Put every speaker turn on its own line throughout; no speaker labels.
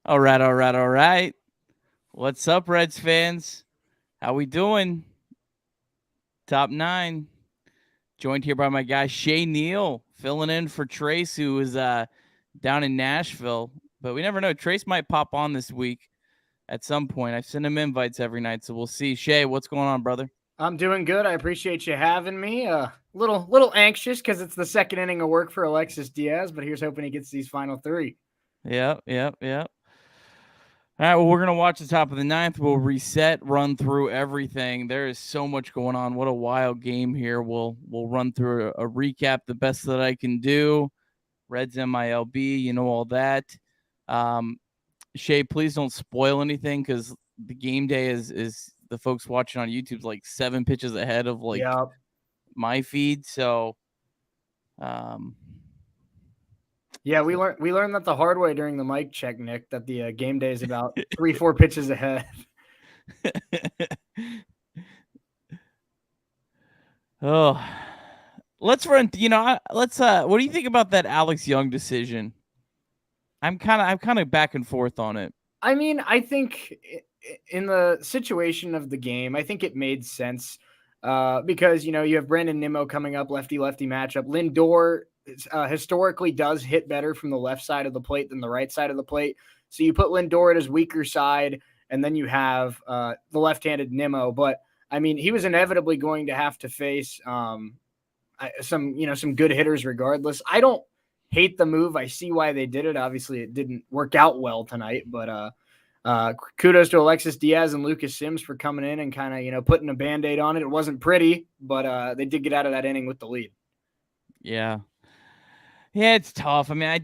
All right, all right, all right. What's up, Reds fans? How we doing? Top 9. Joined here by my guy Shea Neal, filling in for Trace, who is down in Nashville. But we never know. Trace might pop on this week at some point. I send him invites every night, so we'll see. Shea, what's going on, brother?
I'm doing good. I appreciate you having me. Little anxious because it's the second inning of work for Alexis Diaz, but here's hoping he gets these final 3.
Yep. All right, well, we're going to watch the top of the 9th. We'll reset, run through everything. There is so much going on. What a wild game here. We'll run through a recap, the best that I can do. Reds MLB, you know, all that. Shea, please don't spoil anything because the game day is the folks watching on YouTube's like 7 pitches ahead of my feed. So,
yeah, we learned that the hard way during the mic check, Nick, that the game day is about 3-4 pitches ahead.
Oh, let's run. You know, let's. What do you think about that Alex Young decision? I'm kind of back and forth on it.
I mean, I think in the situation of the game, I think it made sense because, you know, you have Brandon Nimmo coming up, lefty-lefty matchup. Lindor historically does hit better from the left side of the plate than the right side of the plate. So you put Lindor at his weaker side, and then you have the left-handed Nimmo. But, I mean, he was inevitably going to have to face some good hitters regardless. I don't hate the move. I see why they did it. Obviously, it didn't work out well tonight, but kudos to Alexis Diaz and Lucas Sims for coming in and kind of, you know, putting a Band-Aid on it. It wasn't pretty, but they did get out of that inning with the lead.
Yeah. Yeah, it's tough. I mean, I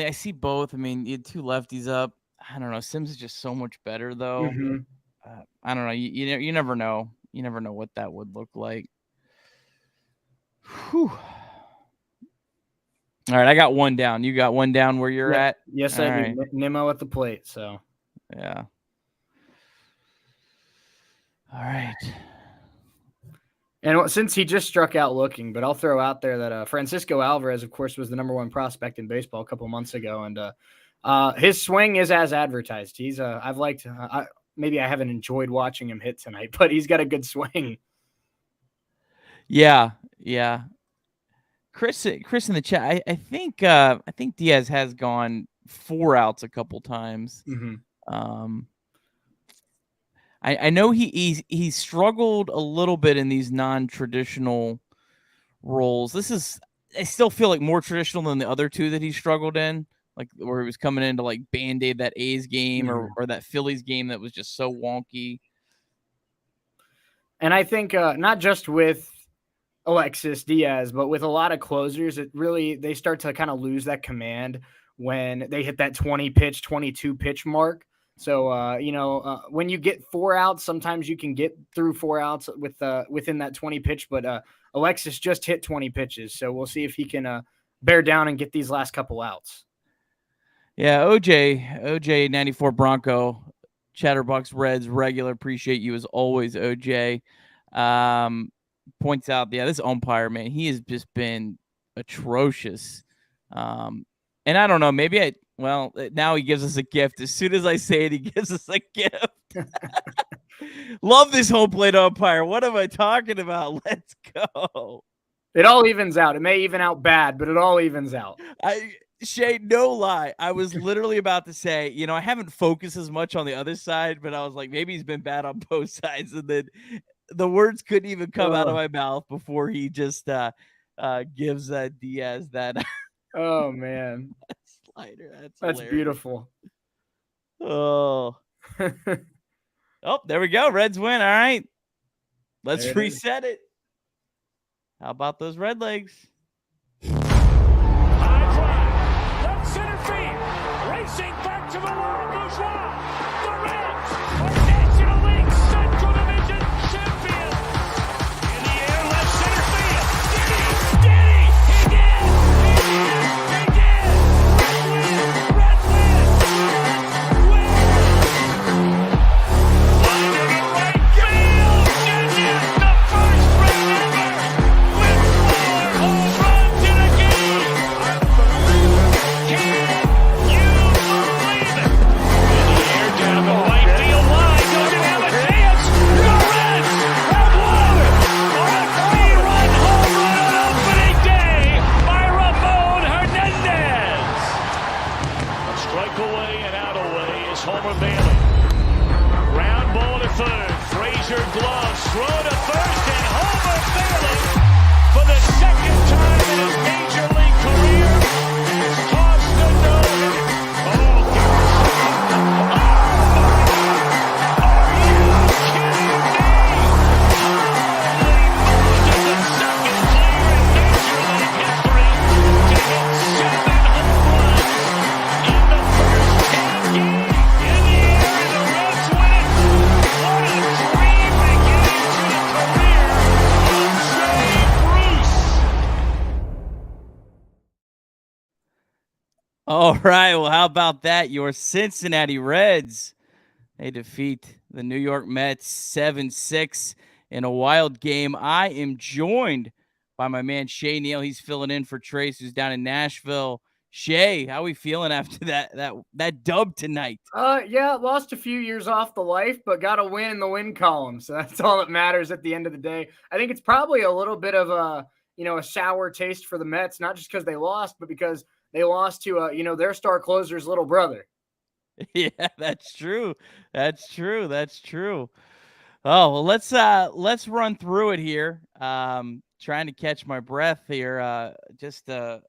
see both. I mean, you had 2 lefties up. I don't know. Sims is just so much better, though.
Mm-hmm.
I don't know. You never know. You never know what that would look like. Whew. All right, I got one down. You got one down where you're at?
Yes,
All
I
right.
do. Nimmo at the plate, so.
Yeah. All right.
And since he just struck out looking, but I'll throw out there that Francisco Alvarez, of course, was the #1 prospect in baseball a couple months ago, and his swing is as advertised. He's I've liked. Maybe I haven't enjoyed watching him hit tonight, but he's got a good swing.
Yeah. Chris in the chat. I think Diaz has gone 4 outs a couple times.
Mm-hmm.
I know he struggled a little bit in these non-traditional roles. I still feel like more traditional than the other two that he struggled in, like where he was coming in to like band-aid that A's game
Mm-hmm.
or that Phillies game that was just so wonky.
And I think not just with Alexis, Diaz, but with a lot of closers, they start to kind of lose that command when they hit that 22 pitch mark. So, when you get 4 outs, sometimes you can get through 4 outs within that 20 pitch, but Alexis just hit 20 pitches. So we'll see if he can bear down and get these last couple outs.
Yeah, OJ 94 Bronco, Chatterbox Reds regular. Appreciate you as always, OJ. Points out, this umpire, man, he has just been atrocious. And I don't know, maybe now he gives us a gift. As soon as I say it, he gives us a gift. Love this home plate umpire. What am I talking about? Let's go.
It all evens out. It may even out bad, but it all evens out.
Shea, no lie. I was literally about to say, I haven't focused as much on the other side, but I was like, maybe he's been bad on both sides. And then the words couldn't even come out of my mouth before he just gives Diaz that.
Oh, man.
Slider.
That's beautiful.
Oh. Oh, there we go. Reds win. All right. Let's reset it. How about those Red Legs?
High drive. Left center field. Racing back to the Laurel Bourgeois. The Reds are National League Central Division champions. In the air, left center field. Did he? He did. He did. Reds win. Line to the right field. Genius, the first run ever. With 4 home runs in a game. Can you believe it? In the air down the right field line. Doesn't have a chance. The Reds have won on a 3-run home run on opening day by Ramon Hernandez. A strike away and out away is Homer Bailey. Ground ball to third. Frazier gloves. Throw to first, and Homer Bailey, for the second time in his major league career, has tossed a no-hitter. Oh, are you kidding me? Holy Moses, the second player in major league history to hit 7 home runs in the first 10 games. In the air, and the Reds win it. What a dream beginning to the career of Shea Bruce.
All right. Well, how about that? Your Cincinnati Reds, they defeat the New York Mets 7-6 in a wild game. I am joined by my man Shea Neal. He's filling in for Trace, who's down in Nashville. Shea, how are we feeling after that dub tonight?
Yeah, lost a few years off the life, but got a win in the win column. So that's all that matters at the end of the day. I think it's probably a little bit of a sour taste for the Mets, not just because they lost, but because they lost to their star closer's little brother.
Yeah, that's true. That's true. Oh, well, let's run through it here. Trying to catch my breath here. Just a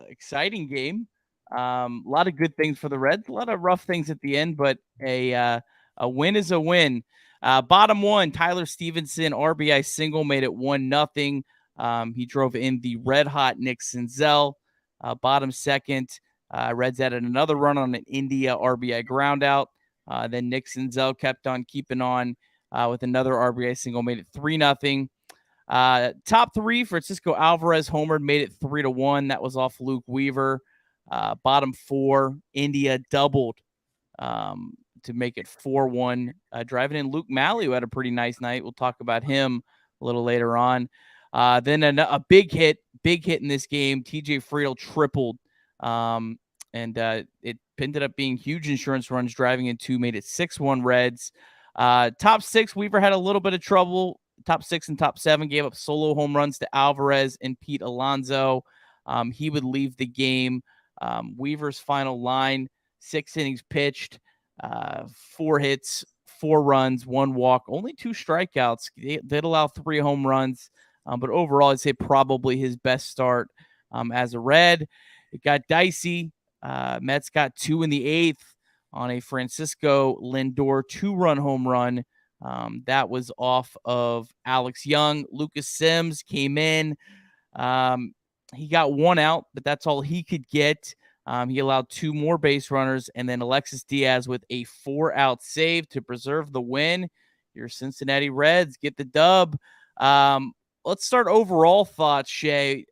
exciting game. A lot of good things for the Reds. A lot of rough things at the end, but a win is a win. Bottom one, Tyler Stevenson RBI single made it 1-0. He drove in the red hot Nick Senzel. Bottom second, Reds added another run on an India RBI ground out. Then Nick Senzel kept on keeping on with another RBI single, made it 3-0. Top three, Francisco Alvarez homered, made it 3-1. That was off Luke Weaver. Bottom four, India doubled to make it 4-1. Driving in Luke Malley, who had a pretty nice night. We'll talk about him a little later on. Then a big hit in this game. TJ Friedel tripled, and it ended up being huge insurance runs. Driving in two made it 6-1 Reds. Top six, Weaver had a little bit of trouble. Top six and top seven gave up solo home runs to Alvarez and Pete Alonso. He would leave the game. Weaver's final line, 6 innings pitched, 4 hits, 4 runs, 1 walk, only 2 strikeouts. They did allow 3 home runs, but overall, I'd say probably his best start as a Red. It got dicey. Mets got 2 in the 8th on a Francisco Lindor 2-run home run. That was off of Alex Young. Lucas Sims came in. He got 1 out, but that's all he could get. He allowed 2 more base runners, and then Alexis Diaz with a 4-out save to preserve the win. Your Cincinnati Reds get the dub. Let's start overall thoughts, Shea.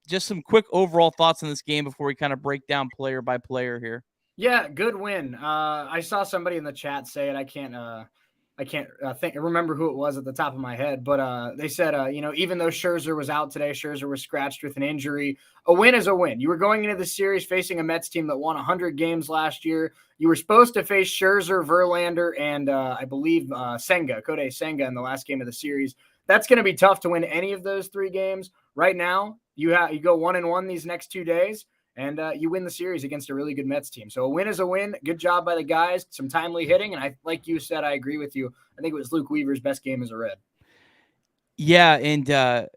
Just some quick overall thoughts on this game before we kind of break down player by player here.
Yeah, good win. I saw somebody in the chat say it. I can't remember who it was at the top of my head, but they said, even though Scherzer was out today, Scherzer was scratched with an injury. A win is a win. You were going into the series facing a Mets team that won 100 games last year. You were supposed to face Scherzer, Verlander, and I believe Kodai Senga in the last game of the series. That's going to be tough to win any of those 3 games. Right now, you go 1-1 these next 2 days. And you win the series against a really good Mets team. So a win is a win. Good job by the guys. Some timely hitting. And like you said, I agree with you. I think it was Luke Weaver's best game as a Red.
Yeah, and as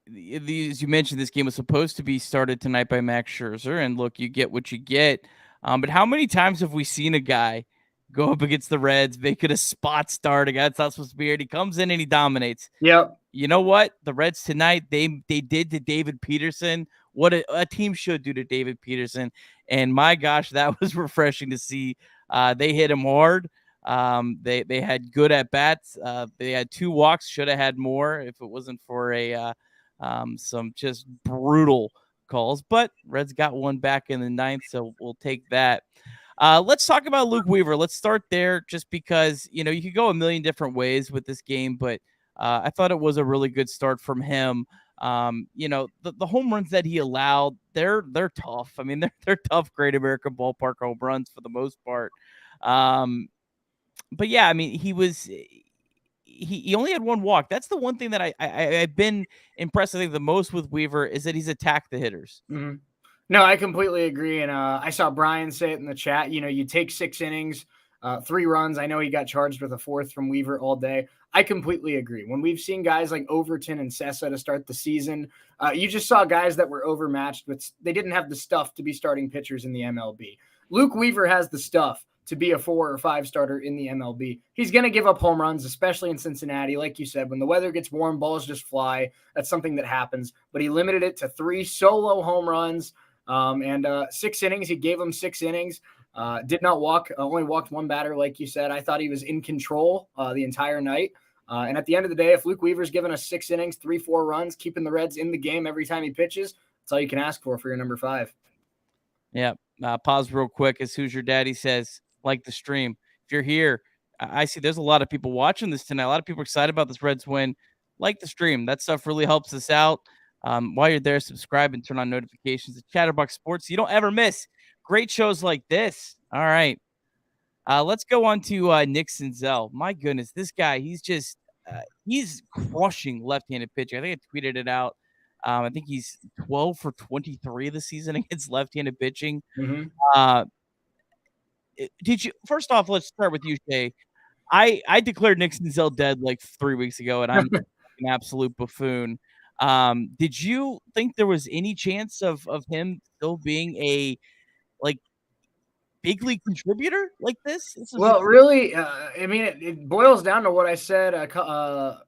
you mentioned, this game was supposed to be started tonight by Max Scherzer. And look, you get what you get. But how many times have we seen a guy go up against the Reds, make it a spot start? A guy that's not supposed to be here. He comes in and he dominates.
Yep.
You know what? The Reds tonight, they did to David Peterson what a team should do to David Peterson. And my gosh, that was refreshing to see. They hit him hard. They had good at bats. They had 2 walks, should have had more if it wasn't for some just brutal calls. But Reds got 1 back in the 9th, so we'll take that. Let's talk about Luke Weaver. Let's start there just because, you could go a million different ways with this game, but I thought it was a really good start from him. The home runs that he allowed, they're tough. I mean, they're tough, Great American Ballpark home runs for the most part. But yeah, I mean, he only had 1 walk. That's the one thing that I've been impressed, I think, the most with Weaver is that he's attacked the hitters.
Mm-hmm. No, I completely agree. And I saw Brian say it in the chat. You take 6 innings, 3 runs. I know he got charged with a 4th from Weaver all day. I completely agree. When we've seen guys like Overton and Sessa to start the season, you just saw guys that were overmatched, but they didn't have the stuff to be starting pitchers in the MLB. Luke Weaver has the stuff to be a 4 or 5 starter in the MLB. He's going to give up home runs, especially in Cincinnati. Like you said, when the weather gets warm, balls just fly. That's something that happens. But he limited it to 3 solo home runs and 6 innings. He gave them 6 innings. Did not walk, only walked 1 batter, like you said. I thought he was in control the entire night. And at the end of the day, if Luke Weaver's given us 6 innings, 3-4 runs, keeping the Reds in the game every time he pitches, that's all you can ask for your number 5.
Yeah. Pause real quick as Who's Your Daddy says, like the stream. If you're here, I see there's a lot of people watching this tonight. A lot of people are excited about this Reds win. Like the stream. That stuff really helps us out. While you're there, subscribe and turn on notifications at Chatterbox Sports so you don't ever miss great shows like this. All right. Let's go on to Nick Senzel. My goodness, this guy, he's just he's crushing left-handed pitching. I think I tweeted it out. I think he's 12 for 23 this season against left-handed pitching.
Mm-hmm.
Did you? First off, let's start with you, Shea. I declared Nick Senzel dead like 3 weeks ago, and I'm an absolute buffoon. Did you think there was any chance of him still being a big league contributor like this?
Well, really, I mean, it boils down to what I said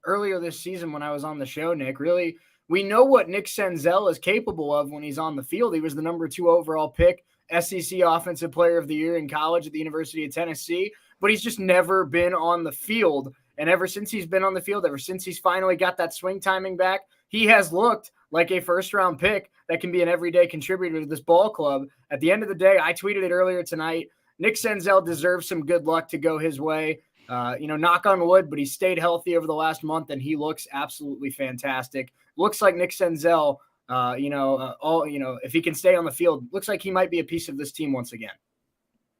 earlier this season when I was on the show, Nick. Really, we know what Nick Senzel is capable of when he's on the field. He was the number 2 overall pick, SEC Offensive Player of the Year in college at the University of Tennessee, but he's just never been on the field And ever since he's been on the field, ever since he's finally got that swing timing back, he has looked like a first-round pick that can be an everyday contributor to this ball club. At the end of the day, I tweeted it earlier tonight, Nick Senzel deserves some good luck to go his way. Knock on wood, but he stayed healthy over the last month, and he looks absolutely fantastic. Looks like Nick Senzel, if he can stay on the field, looks like he might be a piece of this team once again.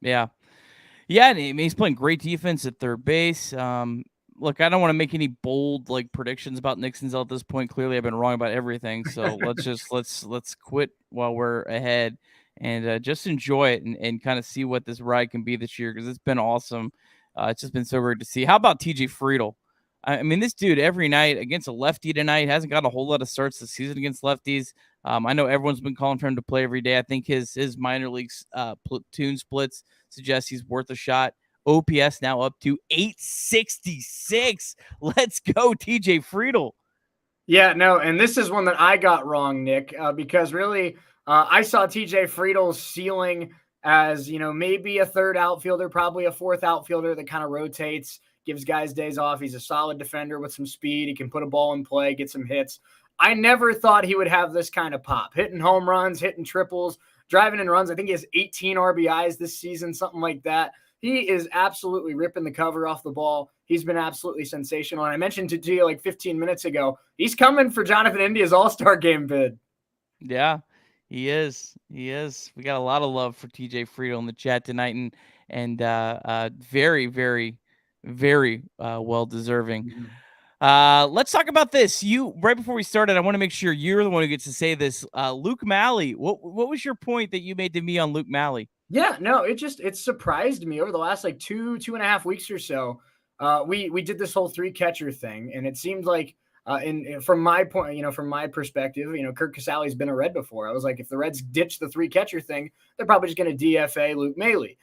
Yeah. Yeah, and he's playing great defense at third base. Look, I don't want to make any bold predictions about Nick Senzel at this point. Clearly, I've been wrong about everything. So let's quit while we're ahead and just enjoy it and kind of see what this ride can be this year, because it's been awesome. It's just been so great to see. How about TJ Friedl? I mean, this dude every night against a lefty tonight hasn't got a whole lot of starts this season against lefties. I know everyone's been calling for him to play every day. I think his minor leagues platoon splits suggest he's worth a shot. OPS now up to 866. Let's go, TJ Friedl.
Yeah, no, and this is one that I got wrong, Nick, because really I saw TJ Friedl's ceiling as, maybe a third outfielder, probably a fourth outfielder that kind of rotates, gives guys days off. He's a solid defender with some speed. He can put a ball in play, get some hits. I never thought he would have this kind of pop, hitting home runs, hitting triples, driving in runs. I think he has 18 RBIs this season, something like that. He is absolutely ripping the cover off the ball. He's been absolutely sensational. And I mentioned to you 15 minutes ago, he's coming for Jonathan India's All-Star game bid.
Yeah, he is. He is. We got a lot of love for TJ Friedl in the chat tonight, and very, very, very well deserving.
Mm-hmm.
Let's talk about this. Right before we started, I want to make sure you're the one who gets to say this. Luke Malley, what was your point that you made to me on Luke Malley?
Yeah, no, it surprised me over the last 2.5 weeks or so. We did this whole 3-catcher thing, and it seemed like from my point, from my perspective, Kurt Casale's been a Red before. I was like, if the Reds ditch the 3-catcher thing, they're probably just going to DFA Luke Malley.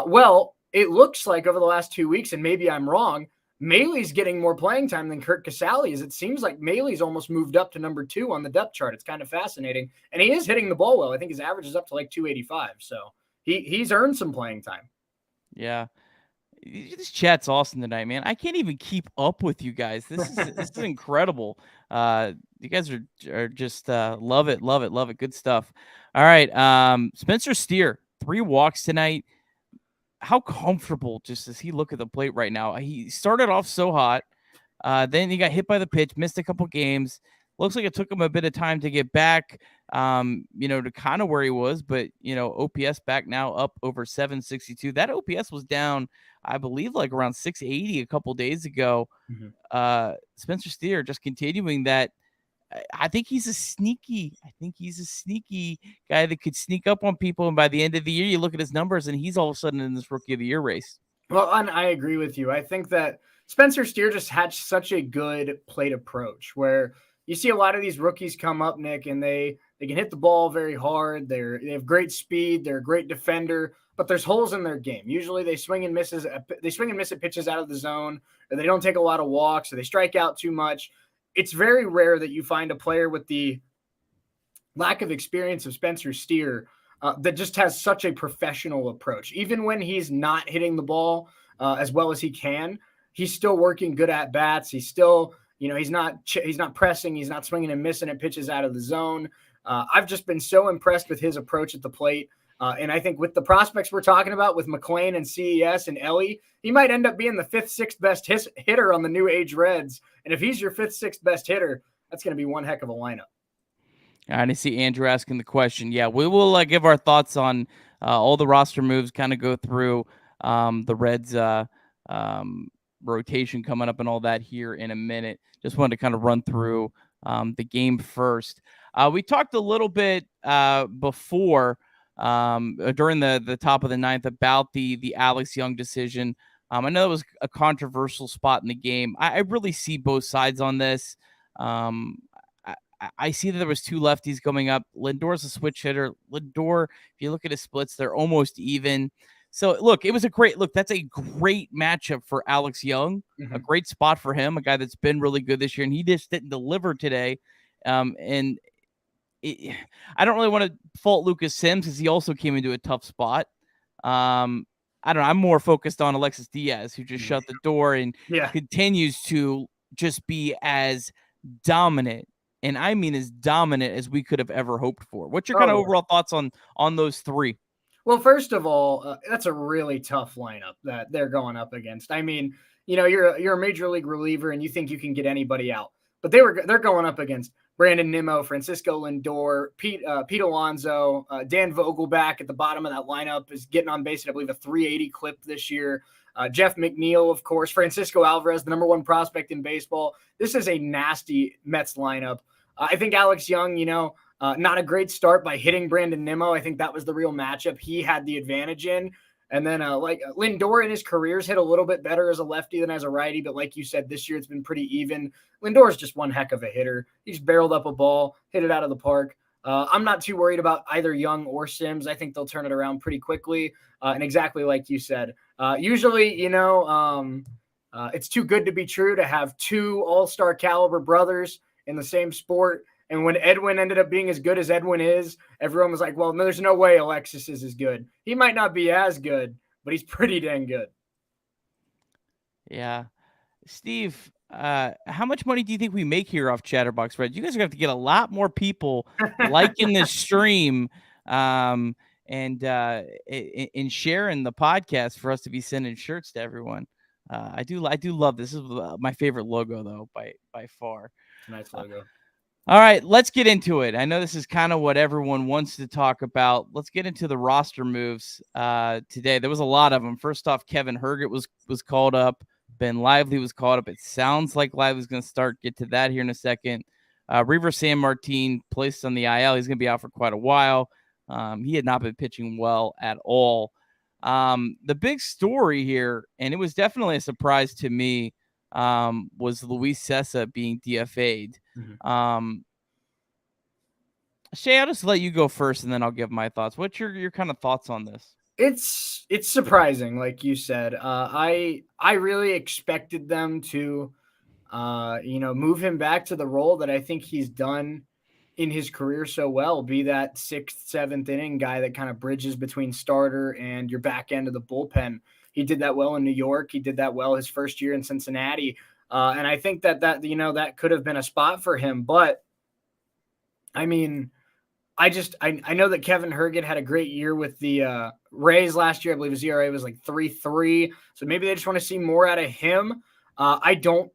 Well, it looks like over the last 2 weeks, and maybe I'm wrong, Malley's getting more playing time than Kurt Casale is. It seems like Malley's almost moved up to number 2 on the depth chart. It's kind of fascinating, and he is hitting the ball well. I think his average is up to 285. So he's earned some playing time.
Yeah. This chat's awesome tonight, man. I can't even keep up with you guys. This is incredible. You guys are just love it. Good stuff. All right. Spencer Steer, 3 walks tonight. How comfortable just does he look at the plate right now? He started off so hot. Then he got hit by the pitch, missed a couple games. Looks like it took him a bit of time to get back, to kind of where he was. But, OPS back now up over 762. That OPS was down, I believe, around 680 a couple days ago. Mm-hmm. Spencer Steer just continuing that. I think he's a sneaky guy that could sneak up on people. And by the end of the year, you look at his numbers and he's all of a sudden in this Rookie of the Year race.
Well, and I agree with you. I think that Spencer Steer just had such a good plate approach where you see a lot of these rookies come up, Nick, and they can hit the ball very hard. They have great speed. They're a great defender, but there's holes in their game. Usually they swing and miss at pitches out of the zone, or they don't take a lot of walks, or they strike out too much. It's very rare that you find a player with the lack of experience of Spencer Steer that just has such a professional approach. Even when he's not hitting the ball as well as he can, he's still working good at bats. He's still, he's not pressing. He's not swinging and missing at pitches out of the zone. I've just been so impressed with his approach at the plate. And I think with the prospects we're talking about with McLean and CES and Ellie, he might end up being the 5th, 6th best hitter on the new age Reds. And if he's your 5th, 6th best hitter, that's going to be one heck of a lineup.
And I see Andrew asking the question. Yeah, we will give our thoughts on all the roster moves, kind of go through the Reds rotation coming up and all that here in a minute. Just wanted to kind of run through the game first. We talked a little bit before during the top of the 9th about the Alex Young decision. I know it was a controversial spot in the game. I really see both sides on this. I see that there was 2 lefties coming up. Lindor's a switch hitter. Lindor, if you look at his splits, they're almost even. So, look, it was a great look. That's a great matchup for Alex Young, a great spot for him, a guy that's been really good this year, and he just didn't deliver today. I don't really want to fault Lucas Sims because he also came into a tough spot. I don't know. I'm more focused on Alexis Diaz, who just shut the door and
Yeah.
continues to just be as dominant, and I mean as dominant as we could have ever hoped for. What's your kind of overall thoughts on those three?
Well, first of all, that's a really tough lineup that they're going up against. I mean, you're a major league reliever and you think you can get anybody out, but they're going up against Brandon Nimmo, Francisco Lindor, Pete Alonso, Dan Vogelback at the bottom of that lineup is getting on base at, I believe, a 380 clip this year. Jeff McNeil, of course, Francisco Alvarez, the number one prospect in baseball. This is a nasty Mets lineup. I think Alex Young, not a great start by hitting Brandon Nimmo. I think that was the real matchup he had the advantage in. And then Lindor in his career's hit a little bit better as a lefty than as a righty. But like you said, this year it's been pretty even. Lindor's just one heck of a hitter. He's barreled up a ball, hit it out of the park. I'm not too worried about either Young or Sims. I think they'll turn it around pretty quickly. And exactly like you said, usually, it's too good to be true to have two all-star caliber brothers in the same sport. And when Edwin ended up being as good as Edwin is, everyone was like, well, no, there's no way Alexis is as good. He might not be as good, but he's pretty dang good.
Yeah. Steve, how much money do you think we make here off Chatterbox Reds? You guys are going to have to get a lot more people liking this stream and sharing the podcast for us to be sending shirts to everyone. I do love this. This is my favorite logo, though, by far.
Nice logo.
All right, let's get into it. I know this is kind of what everyone wants to talk about. Let's get into the roster moves today. There was a lot of them. First off, Kevin Herget was called up. Ben Lively was called up. It sounds like Lively's going to start. Get to that here in a second. Reaver San Martin placed on the IL. He's going to be out for quite a while. He had not been pitching well at all. The big story here, and it was definitely a surprise to me, was Luis Cessa being DFA'd.
Mm-hmm.
Shea, I'll just let you go first, and then I'll give my thoughts. What's your kind of thoughts on this?
It's surprising, like you said. I really expected them to, move him back to the role that I think he's done in his career so well, be that 6th, 7th inning guy that kind of bridges between starter and your back end of the bullpen. He did that well in New York. He did that well his first year in Cincinnati. And I think that could have been a spot for him. But, I mean, I know that Kevin Herget had a great year with the Rays last year. I believe his ERA was like 3.3. So maybe they just want to see more out of him. I don't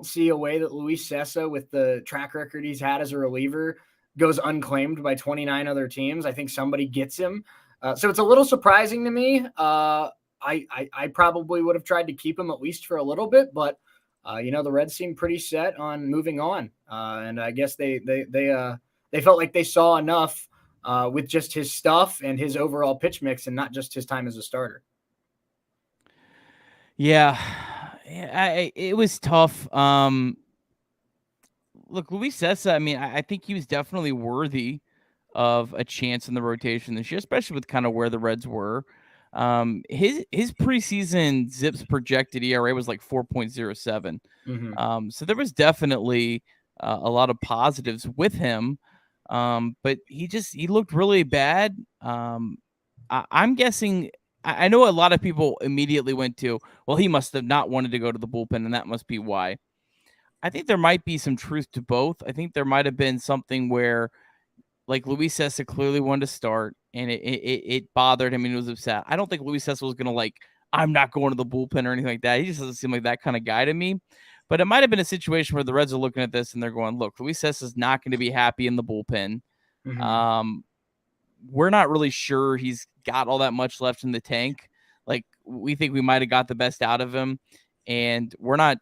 see a way that Luis Cessa, with the track record he's had as a reliever, goes unclaimed by 29 other teams. I think somebody gets him. So it's a little surprising to me. I probably would have tried to keep him at least for a little bit, but the Reds seem pretty set on moving on. And I guess they felt like they saw enough with just his stuff and his overall pitch mix and not just his time as a starter.
Yeah, it was tough. Look, Luis Cessa, I mean, I think he was definitely worthy of a chance in the rotation this year, especially with kind of where the Reds were. His preseason Zips projected ERA was like 4.07.
Mm-hmm.
So there was definitely a lot of positives with him. But he looked really bad. I'm guessing, I know a lot of people immediately went to, well, he must have not wanted to go to the bullpen, and that must be why. I think there might be some truth to both. I think there might have been something where, like, Luis Cessa clearly wanted to start, and it bothered him, and he was upset. I don't think Luis Cessa was going to, I'm not going to the bullpen or anything like that. He just doesn't seem like that kind of guy to me. But it might have been a situation where the Reds are looking at this, and they're going, look, Luis Cessa is not going to be happy in the bullpen.
Mm-hmm.
We're not really sure he's got all that much left in the tank. Like, we think we might have got the best out of him, and we're not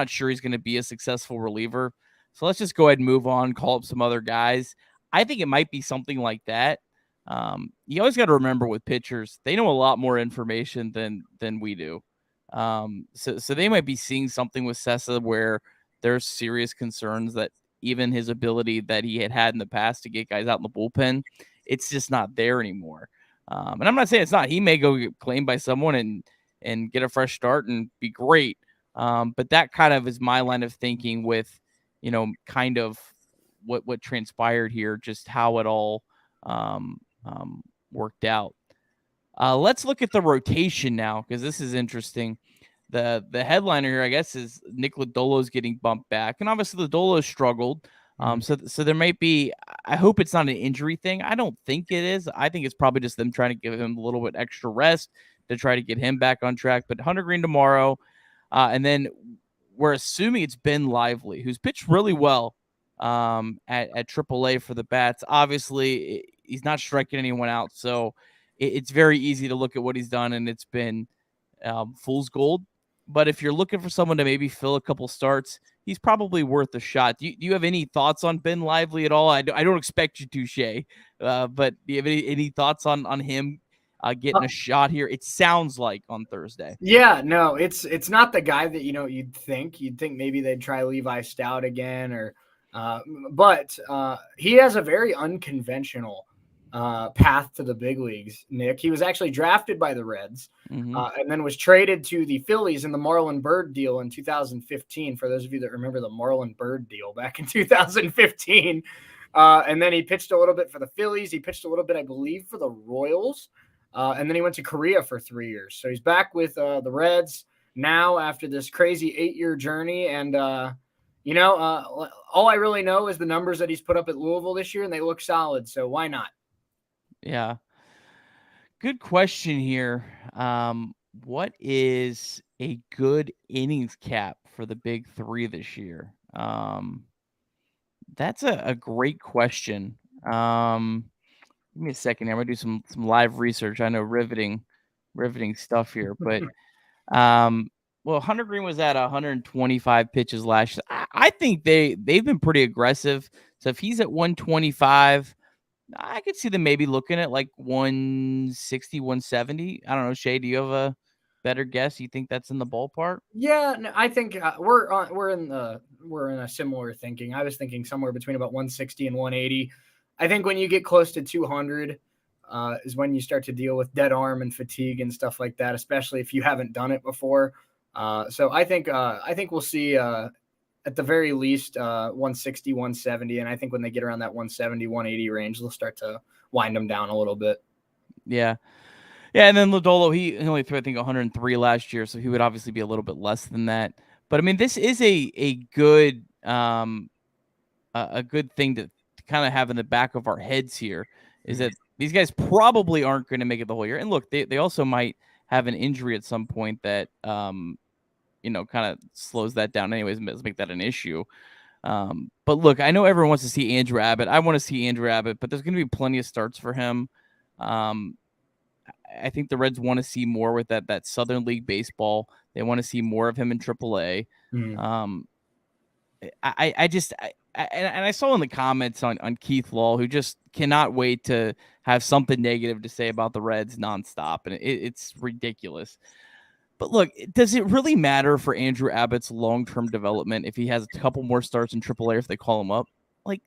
sure he's going to be a successful reliever. So let's just go ahead and move on, call up some other guys. I think it might be something like that. You always got to remember with pitchers, they know a lot more information than we do. So they might be seeing something with Cessa where there's serious concerns that even his ability that he had in the past to get guys out in the bullpen, it's just not there anymore. And I'm not saying it's not. He may go get claimed by someone and get a fresh start and be great. But that kind of is my line of thinking with, kind of what transpired here, just how it all worked out. Let's look at the rotation now, because this is interesting. The headliner here, I guess, is Nick Lodolo's getting bumped back, and obviously Lodolo struggled. So there might be. I hope it's not an injury thing. I don't think it is. I think it's probably just them trying to give him a little bit extra rest to try to get him back on track. But Hunter Green tomorrow, and then we're assuming it's Ben Lively, who's pitched really well at AAA for the Bats. Obviously, he's not striking anyone out, so it's very easy to look at what he's done, and it's been fool's gold. But if you're looking for someone to maybe fill a couple starts, he's probably worth a shot. Do you have any thoughts on Ben Lively at all? I don't expect you to, Shea, but do you have any thoughts on him getting a shot here? It sounds like on Thursday.
Yeah, no, it's not the guy that you'd think. You'd think maybe they'd try Levi Stout again, or but he has a very unconventional path to the big leagues, Nick. He was actually drafted by the Reds and then was traded to the Phillies in the Marlon Byrd deal in 2015. For those of you that remember the Marlon Byrd deal back in 2015. And then he pitched a little bit for the Phillies. He pitched a little bit, I believe, for the Royals. And then he went to Korea for 3 years. So he's back with the Reds now after this crazy 8-year journey. And, all I really know is the numbers that he's put up at Louisville this year, and they look solid. So why not?
Yeah. Good question here. What is a good innings cap for the big three this year? That's a great question. Give me a second here. I'm gonna do some live research. I know riveting stuff here, but well, Hunter Green was at 125 pitches last year. I think they've been pretty aggressive. So if he's at 125, I could see them maybe looking at like 160, 170. I don't know, Shea, do you have a better guess? You think that's in the ballpark?
Yeah, no, I think we're in a similar thinking. I was thinking somewhere between about 160 and 180. I think when you get close to 200 is when you start to deal with dead arm and fatigue and stuff like that, especially if you haven't done it before. So I think we'll see at the very least 160, 170. And I think when they get around that 170, 180 range, they'll start to wind them down a little bit.
Yeah. Yeah, and then Lodolo, he only threw, I think, 103 last year, so he would obviously be a little bit less than that. But I mean, this is a good thing to kind of have in the back of our heads here, is that these guys probably aren't going to make it the whole year. And look, they also might have an injury at some point that kind of slows that down. Anyways, let's make that an issue. But look, I know everyone wants to see Andrew Abbott. I want to see Andrew Abbott, but there's going to be plenty of starts for him. I think the Reds want to see more with that Southern League baseball. They want to see more of him in AAA. I saw in the comments on Keith Law, who just cannot wait to have something negative to say about the Reds nonstop, and it's ridiculous. But look, does it really matter for Andrew Abbott's long-term development if he has a couple more starts in AAA if they call him up? Like,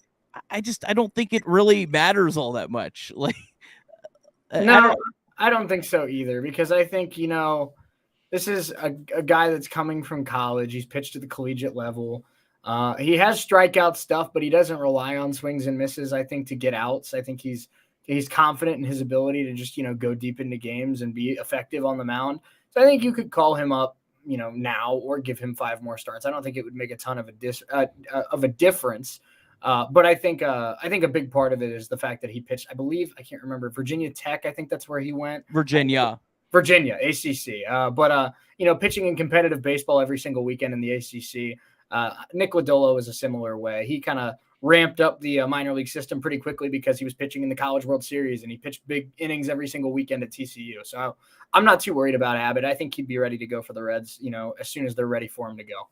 I don't think it really matters all that much. Like,
no, I don't think so either, because I think, this is a guy that's coming from college. He's pitched at the collegiate level. He has strikeout stuff, but he doesn't rely on swings and misses, I think, to get outs. I think he's confident in his ability to just, go deep into games and be effective on the mound. So I think you could call him up, now, or give him 5 more starts. I don't think it would make a ton of a difference. But I think a big part of it is the fact that he pitched, I believe, I can't remember, Virginia Tech. I think that's where he went.
Virginia,
ACC. But pitching in competitive baseball every single weekend in the ACC. Nick Lodolo is a similar way. He kind of ramped up the minor league system pretty quickly because he was pitching in the College World Series, and he pitched big innings every single weekend at TCU. So I'm not too worried about Abbott. I think he'd be ready to go for the Reds, as soon as they're ready for him to go.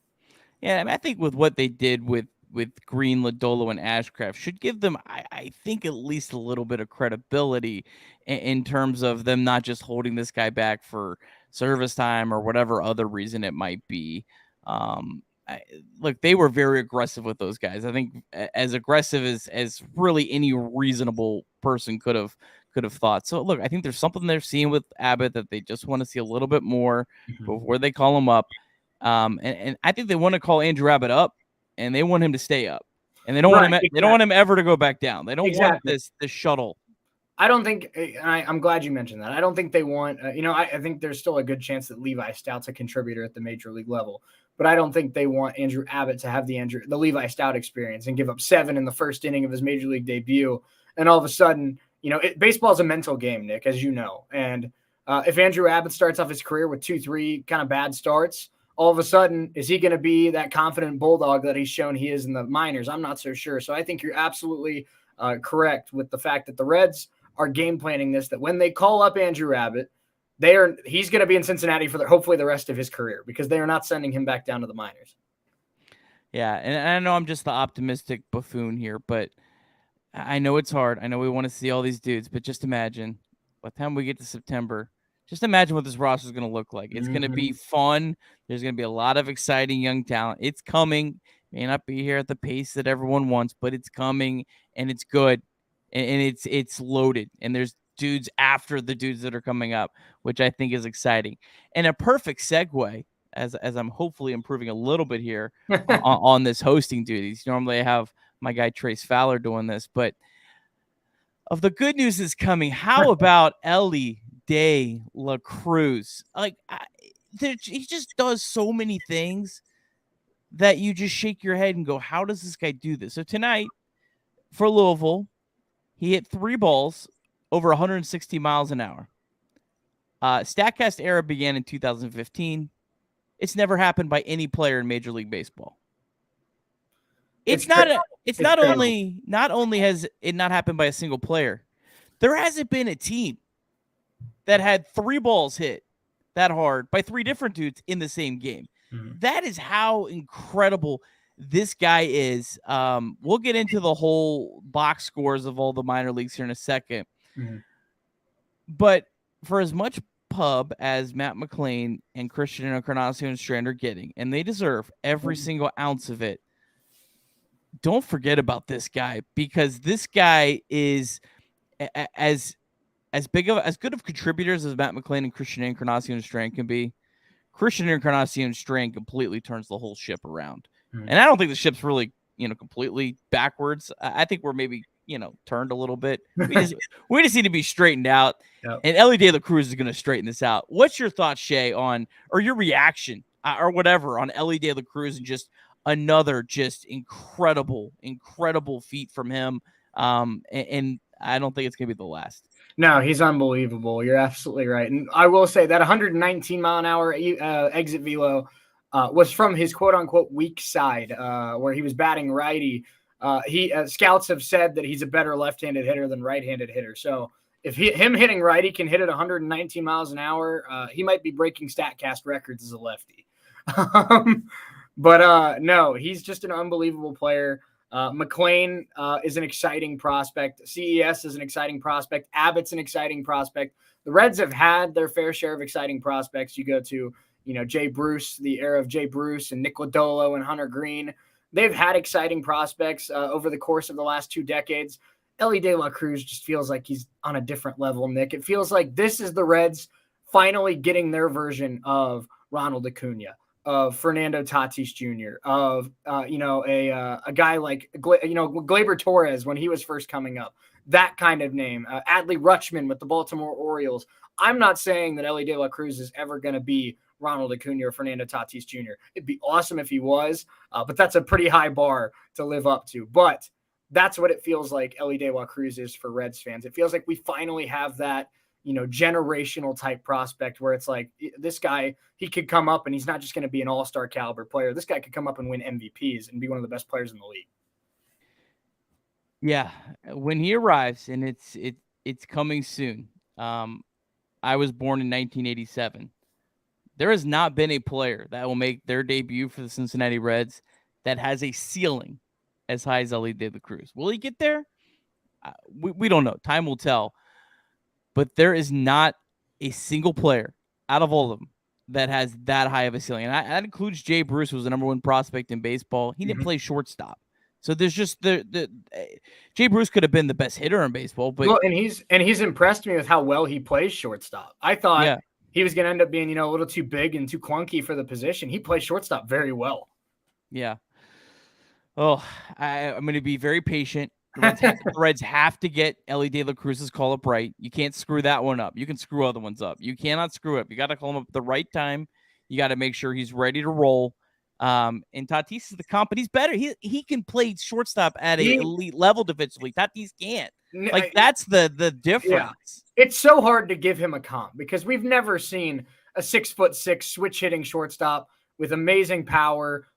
Yeah, I think with what they did with Green, Lodolo, and Ashcraft should give them, I think, at least a little bit of credibility in terms of them not just holding this guy back for service time or whatever other reason it might be. Look, they were very aggressive with those guys. I think as aggressive as really any reasonable person could have thought. So look, I think there's something they're seeing with Abbott that they just want to see a little bit more before they call him up. And I think they want to call Andrew Abbott up, and they want him to stay up, and they don't want him. Exactly. They don't want him ever to go back down. They don't want this shuttle.
I don't think, I'm glad you mentioned that. I don't think they want, I think there's still a good chance that Levi Stout's a contributor at the major league level, but I don't think they want Andrew Abbott to have the Levi Stout experience and give up 7 in the first inning of his major league debut. And all of a sudden, baseball is a mental game, Nick, as you know. And if Andrew Abbott starts off his career with 2-3 kind of bad starts, all of a sudden, is he going to be that confident bulldog that he's shown he is in the minors? I'm not so sure. So I think you're absolutely correct with the fact that the Reds are game planning this, that when they call up Andrew Abbott, he's going to be in Cincinnati for hopefully the rest of his career, because they are not sending him back down to the minors.
Yeah, and I know I'm just the optimistic buffoon here, but I know it's hard. I know we want to see all these dudes, but just imagine by the time we get to September, just imagine what this roster is going to look like. It's going to be fun. There's going to be a lot of exciting young talent. It's coming. May not be here at the pace that everyone wants, but it's coming, and it's good. And it's loaded, and there's dudes after the dudes that are coming up, which I think is exciting. And a perfect segue, as I'm hopefully improving a little bit here on this hosting duties. Normally I have my guy Trace Fowler doing this, but of the good news is coming. How about Elly De La Cruz? He just does so many things that you just shake your head and go, how does this guy do this? So tonight for Louisville, he hit 3 balls over 160 miles an hour. StatCast era began in 2015. It's never happened by any player in Major League Baseball. Not only has it not happened by a single player, there hasn't been a team that had 3 balls hit that hard by 3 different dudes in the same game. Mm-hmm. That is how incredible this guy is. We'll get into the whole box scores of all the minor leagues here in a second. Mm-hmm. But for as much pub as Matt McLain and Christian Encarnacion Strand are getting, and they deserve every single ounce of it, don't forget about this guy, because this guy is as good of contributors as Matt McLain and Christian Encarnacion Strand can be. Christian Encarnacion Strand completely turns the whole ship around. Mm-hmm. And I don't think the ship's really, completely backwards. I think we're maybe, turned a little bit. We just need to be straightened out. Yep. And Elly De La Cruz is going to straighten this out. What's your thoughts, Shea, or your reaction or whatever on Elly De La Cruz, and just another incredible feat from him? And I don't think it's going to be the last.
No, he's unbelievable. You're absolutely right. And I will say that 119 mile an hour exit velo was from his quote unquote weak side, where he was batting righty. Scouts have said that he's a better left-handed hitter than right-handed hitter. So if him hitting righty can hit at 119 miles an hour, he might be breaking StatCast records as a lefty. But no, he's just an unbelievable player. McLain is an exciting prospect. CES is an exciting prospect. Abbott's an exciting prospect. The Reds have had their fair share of exciting prospects. You go to, Jay Bruce, the era of Jay Bruce and Nick Lodolo and Hunter Green. They've had exciting prospects over the course of the last 2 decades. Elly De La Cruz just feels like he's on a different level, Nick. It feels like this is the Reds finally getting their version of Ronald Acuna, of Fernando Tatis Jr., of a guy like Gleyber Torres when he was first coming up, that kind of name. Adley Rutschman with the Baltimore Orioles. I'm not saying that Elly De La Cruz is ever going to be Ronald Acuna or Fernando Tatis Jr. It'd be awesome if he was, but that's a pretty high bar to live up to. But that's what it feels like Elly De La Cruz is for Reds fans. It feels like we finally have that generational type prospect where it's like, this guy, he could come up and he's not just going to be an all-star caliber player. This guy could come up and win MVPs and be one of the best players in the league.
Yeah. When he arrives, and it's coming soon. I was born in 1987. There has not been a player that will make their debut for the Cincinnati Reds that has a ceiling as high as Elly De La Cruz. Will he get there? We don't know. Time will tell. But there is not a single player out of all of them that has that high of a ceiling. And that includes Jay Bruce, who was the number 1 prospect in baseball. He didn't play shortstop. So there's just Jay Bruce could have been the best hitter in baseball. But
and he's impressed me with how well he plays shortstop. I thought he was going to end up being, a little too big and too clunky for the position. He plays shortstop very well.
Yeah. Oh, I'm going to be very patient The Reds have to get Ellie De La Cruz's call up right. You can't screw that one up. You can screw other ones up. You cannot screw up. You got to call him up at the right time. You got to make sure he's ready to roll. And Tatis is the comp, but he's better. He can play shortstop at an elite level defensively. Tatis can't. Like, that's the difference.
Yeah. It's so hard to give him a comp because we've never seen a 6'6" switch hitting shortstop with amazing power,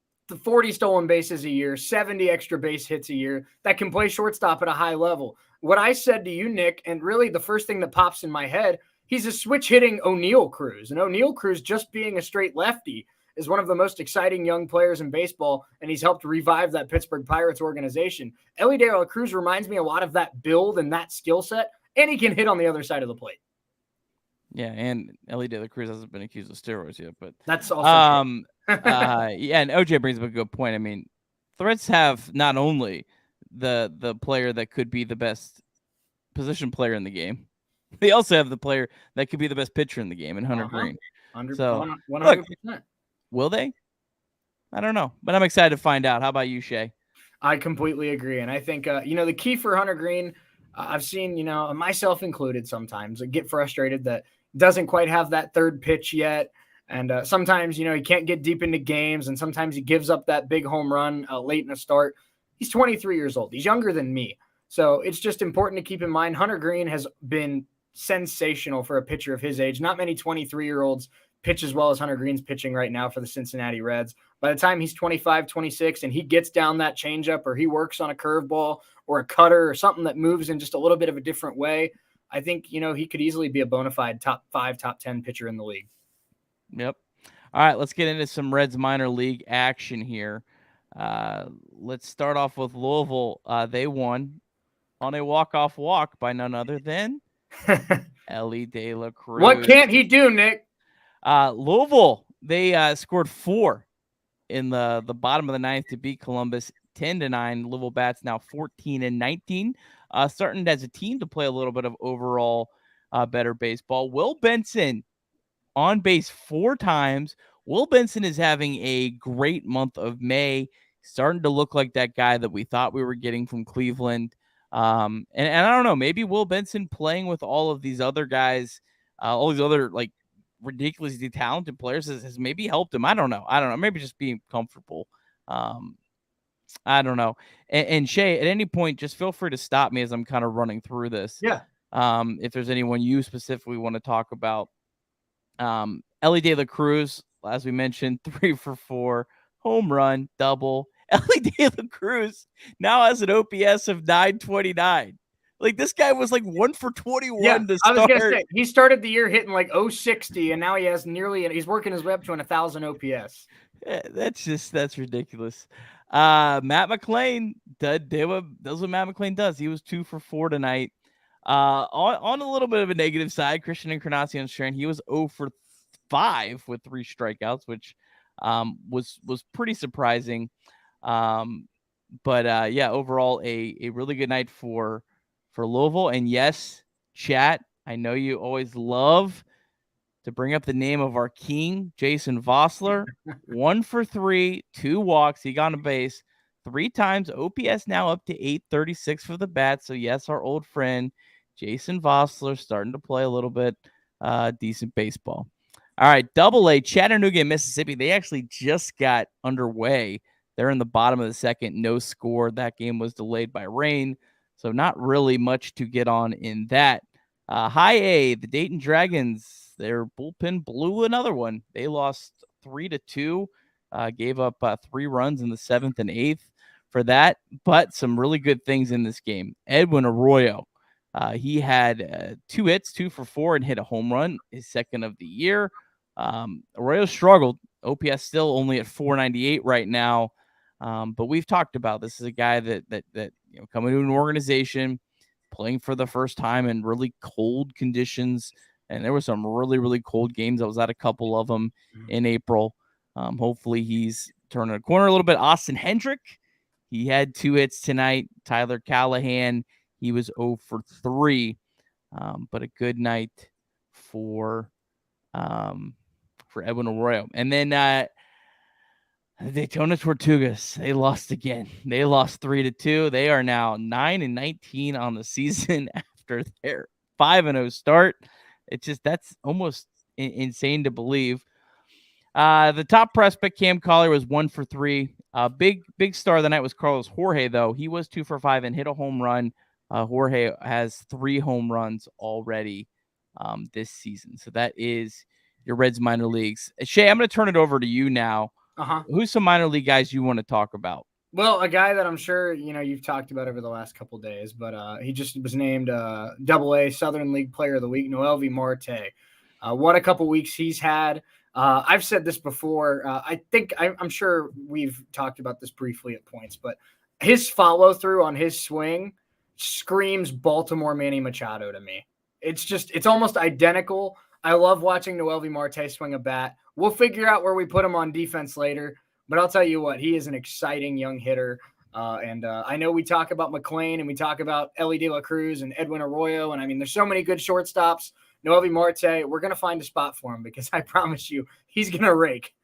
40 stolen bases a year, 70 extra base hits a year that can play shortstop at a high level. What I said to you, Nick, and really the first thing that pops in my head, he's a switch hitting O'Neal Cruz. And O'Neal Cruz, just being a straight lefty, is one of the most exciting young players in baseball, and he's helped revive that Pittsburgh Pirates organization. Ellie De La Cruz reminds me a lot of that build and that skill set, and he can hit on the other side of the plate.
Yeah, and Ellie De La Cruz hasn't been accused of steroids yet, but
that's also
yeah, and OJ brings up a good point. I mean, the Reds have not only the player that could be the best position player in the game, they also have the player that could be the best pitcher in the game in Hunter Green.
100%.
Look, will they? I don't know, but I'm excited to find out. How about you, Shea?
I completely agree, and I think the key for Hunter Green, I've seen, myself included, sometimes I get frustrated that doesn't quite have that third pitch yet. And sometimes, he can't get deep into games, and sometimes he gives up that big home run late in the start. He's 23 years old. He's younger than me. So it's just important to keep in mind Hunter Green has been sensational for a pitcher of his age. Not many 23-year-olds pitch as well as Hunter Green's pitching right now for the Cincinnati Reds. By the time he's 25, 26, and he gets down that changeup, or he works on a curveball or a cutter or something that moves in just a little bit of a different way, I think, he could easily be a bona fide top 5, top 10 pitcher in the league.
Yep. All right, let's get into some Reds minor league action here. Let's start off with Louisville. They won on a walk-off walk by none other than Ellie De La Cruz.
What can't he do, Nick?
Louisville, they scored 4 in the bottom of the 9th to beat Columbus 10-9. Louisville bats now 14-19, starting as a team to play a little bit of overall better baseball. Will Benson on base 4 times. Will Benson is having a great month of May, starting to look like that guy that we thought we were getting from Cleveland. And I don't know, maybe Will Benson playing with all of these other guys, all these other like ridiculously talented players has maybe helped him. I don't know. Maybe just being comfortable. I don't know. And Shea, at any point, just feel free to stop me as I'm kind of running through this.
Yeah.
If there's anyone you specifically want to talk about. Ellie De La Cruz, as we mentioned, 3 for 4, home run, double. Ellie De La Cruz now has an OPS of 929. Like, this guy was like 1 for 21 to start.
I was gonna say, he started the year hitting like 060, and now he has he's working his way up to 1,000 OPS.
Yeah, that's ridiculous. Matt McClain does what Matt McClain does. He was 2 for 4 tonight. On a little bit of a negative side, Christian Encarnacion Strand, he was 0 for 5 with 3 strikeouts, which was pretty surprising. But overall a really good night for Louisville. And yes, chat, I know you always love to bring up the name of our king, Jason Vossler. 1 for 3, 2 walks. He got on base 3 times. OPS now up to 836 for the bat. So yes, our old friend Jason Vossler starting to play a little bit decent baseball. All right, AA, Chattanooga, Mississippi. They actually just got underway. They're in the bottom of the second, no score. That game was delayed by rain, so not really much to get on in that. High A, the Dayton Dragons, their bullpen blew another one. They lost 3-2, gave up 3 runs in the 7th and 8th for that, but some really good things in this game. Edwin Arroyo, he had 2 hits, 2 for 4, and hit a home run, his second of the year. Arroyo struggled. OPS still only at 498 right now. But we've talked about this is a guy that coming to an organization, playing for the first time in really cold conditions. And there were some really, really cold games. I was at a couple of them in April. Hopefully he's turning a corner a little bit. Austin Hendrick, he had 2 hits tonight. Tyler Callahan, he was 0 for 3. But a good night for Edwin Arroyo. And then The Daytona Tortugas, they lost again. They lost 3-2. They are now 9-19 on the season after their 5-0 start. It's just, that's almost insane to believe. The top prospect, Cam Collier, was 1 for 3. Big star of the night was Carlos Jorge, though. He was 2 for 5 and hit a home run. Jorge has 3 home runs already this season. So that is your Reds minor leagues. Shea, I'm going to turn it over to you now. Who's some minor league guys you want to talk about?
Well, a guy that I'm sure you've talked about over the last couple of days, but he just was named AA Southern League Player of the Week, Noel Marte. What a couple weeks he's had. I've said this before. I'm sure we've talked about this briefly at points, but his follow through on his swing screams Baltimore Manny Machado to me. It's almost identical. I love watching Noel Marte swing a bat. We'll figure out where we put him on defense later, but I'll tell you what, he is an exciting young hitter. And I know we talk about McLean and we talk about Ellie De La Cruz and Edwin Arroyo. And I mean, there's so many good shortstops. Noel Marte, we're going to find a spot for him because I promise you, he's going to rake.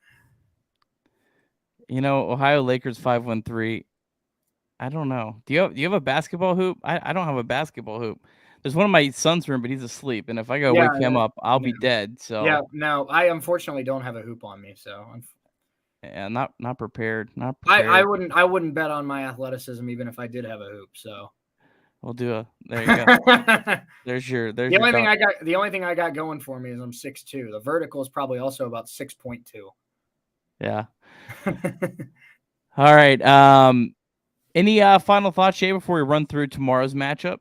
Ohio Lakers 513. I don't know. Do you have a basketball hoop? I don't have a basketball hoop. There's one in my son's room, but he's asleep. And if I go wake him up, I'll be dead. So
yeah, no, I unfortunately don't have a hoop on me. So
I'm not prepared.
I wouldn't bet on my athleticism even if I did have a hoop. So
we'll do there you go. The
only thing I got going for me is I'm 6'2". The vertical is probably also about 6.2.
Yeah. All right. Any final thoughts, Shea, before we run through tomorrow's matchup?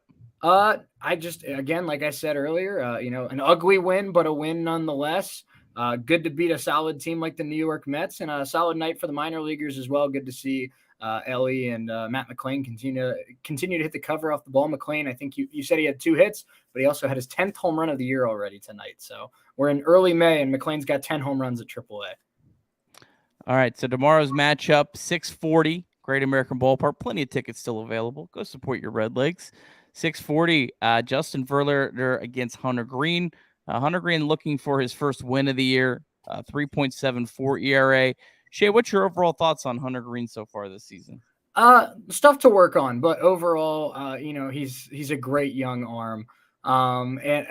I just, again, like I said earlier, an ugly win, but a win nonetheless. Good to beat a solid team like the New York Mets, and a solid night for the minor leaguers as well. Good to see Ellie and Matt McLean continue to hit the cover off the ball. McLean, I think you said he had 2 hits, but he also had his 10th home run of the year already tonight. So we're in early May, and McLean's got 10 home runs at AAA.
All right, so tomorrow's matchup, 6:40, Great American Ballpark. Plenty of tickets still available. Go support your Red Legs. 6:40, Justin Verlander against Hunter Green. Hunter Green looking for his first win of the year, 3.74 ERA. Shea, what's your overall thoughts on Hunter Green so far this season?
Stuff to work on, but overall, he's a great young arm. And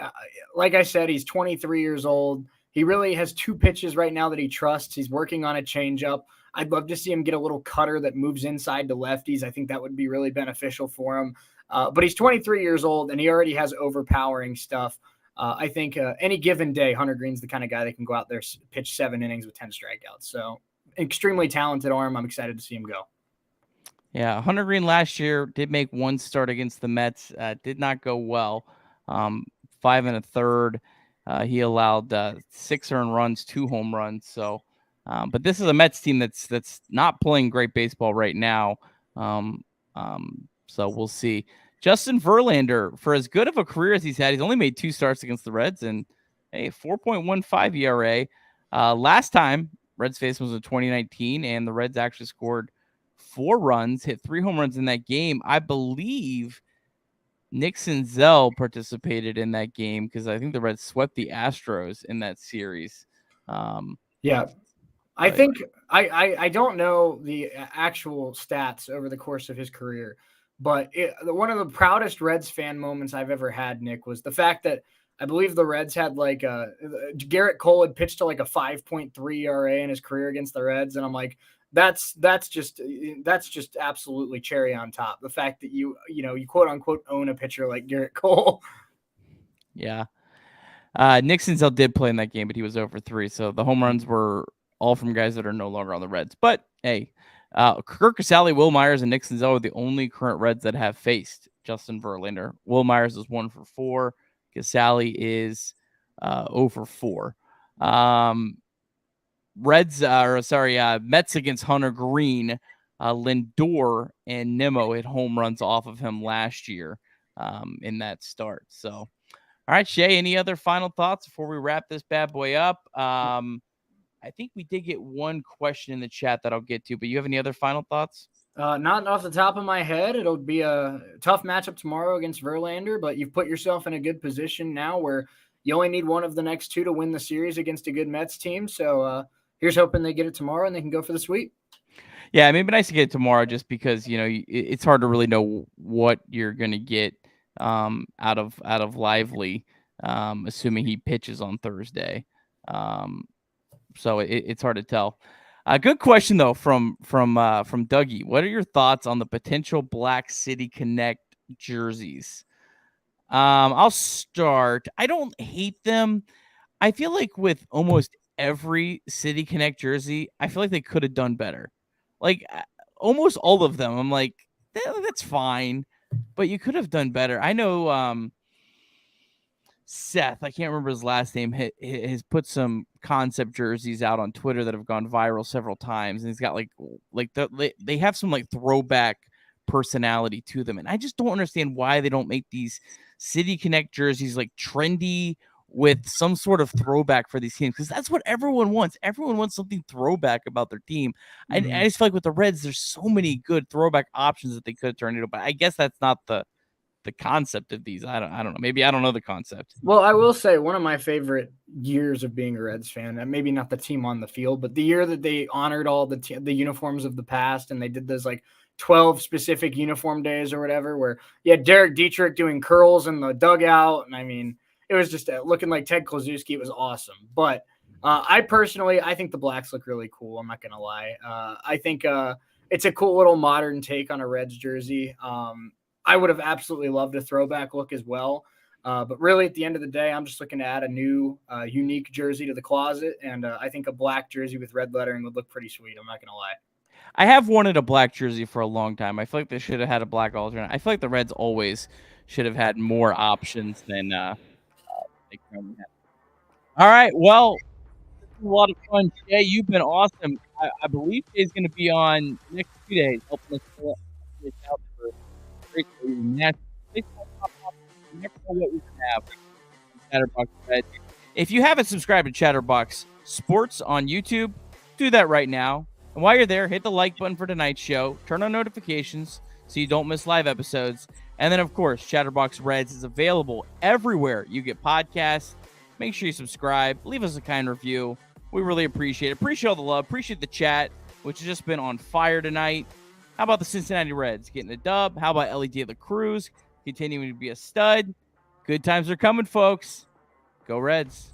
like I said, he's 23 years old. He really has 2 pitches right now that he trusts. He's working on a changeup. I'd love to see him get a little cutter that moves inside to lefties. I think that would be really beneficial for him. But he's 23 years old, and he already has overpowering stuff. I think any given day, Hunter Green's the kind of guy that can go out there, pitch 7 innings with 10 strikeouts. So extremely talented arm. I'm excited to see him go.
Yeah, Hunter Green last year did make 1 start against the Mets. Did not go well. 5 1/3. He allowed 6 earned runs, 2 home runs. So, but this is a Mets team that's not playing great baseball right now. So we'll see. Justin Verlander, for as good of a career as he's had, he's only made 2 starts against the Reds and 4.15 ERA. Last time Reds faced was in 2019, and the Reds actually scored 4 runs, hit 3 home runs in that game. I believe Nick Senzel participated in that game because I think the Reds swept the Astros in that series.
Yeah. I think I don't know the actual stats over the course of his career, but one of the proudest Reds fan moments I've ever had, Nick, was the fact that I believe the Reds had Garrett Cole had pitched to like a 5.3 ERA in his career against the Reds. And I'm like, that's just absolutely cherry on top. The fact that you quote unquote own a pitcher like Garrett Cole.
Yeah. Nick Senzel did play in that game, but he was over 3. So the home runs were all from guys that are no longer on the Reds. But hey, Kirk Casale, Will Myers, and Nick Senzel are the only current Reds that have faced Justin Verlander. Will Myers is 1 for 4. Casale is 0 for 4. Mets against Hunter Green. Lindor and Nimmo hit home runs off of him last year in that start. So, all right, Shea, any other final thoughts before we wrap this bad boy up? I think we did get one question in the chat that I'll get to, but you have any other final thoughts?
Not off the top of my head. It'll be a tough matchup tomorrow against Verlander, but you've put yourself in a good position now where you only need one of the next 2 to win the series against a good Mets team. So here's hoping they get it tomorrow and they can go for the sweep.
Yeah, maybe nice to get it tomorrow, just because it's hard to really know what you're gonna get out of Lively, assuming he pitches on Thursday. So it's hard to tell. Good question though from Dougie. What are your thoughts on the potential Black City Connect jerseys? I'll start. I don't hate them. I feel like with almost every City Connect jersey, I feel like they could have done better. Like almost all of them, I'm like, that's fine, but you could have done better. I know Seth, I can't remember his last name, has put some concept jerseys out on Twitter that have gone viral several times, and he's got they have some like throwback personality to them, and I just don't understand why they don't make these City Connect jerseys like trendy with some sort of throwback for these teams, because that's what everyone wants. Everyone wants something throwback about their team. I just feel like with the Reds, there's so many good throwback options that they could have turned into, but I guess that's not the concept of these. I don't know. Maybe I don't know the concept.
Well, I will say one of my favorite years of being a Reds fan, and maybe not the team on the field, but the year that they honored all the uniforms of the past, and they did those like 12 specific uniform days or whatever, where you had Derek Dietrich doing curls in the dugout. And I mean, it was just looking like Ted Kluszewski. It was awesome. But I think the blacks look really cool. I'm not going to lie. I think it's a cool little modern take on a Reds jersey. I would have absolutely loved a throwback look as well. But really, at the end of the day, I'm just looking to add a new, unique jersey to the closet. And I think a black jersey with red lettering would look pretty sweet. I'm not going to lie.
I have wanted a black jersey for a long time. I feel like they should have had a black alternate. I feel like the Reds always should have had more options than they currently have. All right. Well, this was a lot of fun. Shea, you've been awesome. I believe Shea's going to be on next 2 days, helping us fill this out for great match. You never know what we can have. Chatterbox Reds. If you haven't subscribed to Chatterbox Sports on YouTube, do that right now. And while you're there, hit the like button for tonight's show. Turn on notifications so you don't miss live episodes. And then, of course, Chatterbox Reds is available everywhere you get podcasts. Make sure you subscribe. Leave us a kind review. We really appreciate it. Appreciate all the love. Appreciate the chat, which has just been on fire tonight. How about the Cincinnati Reds getting a dub? How about Ellie De La Cruz continuing to be a stud? Good times are coming, folks. Go Reds.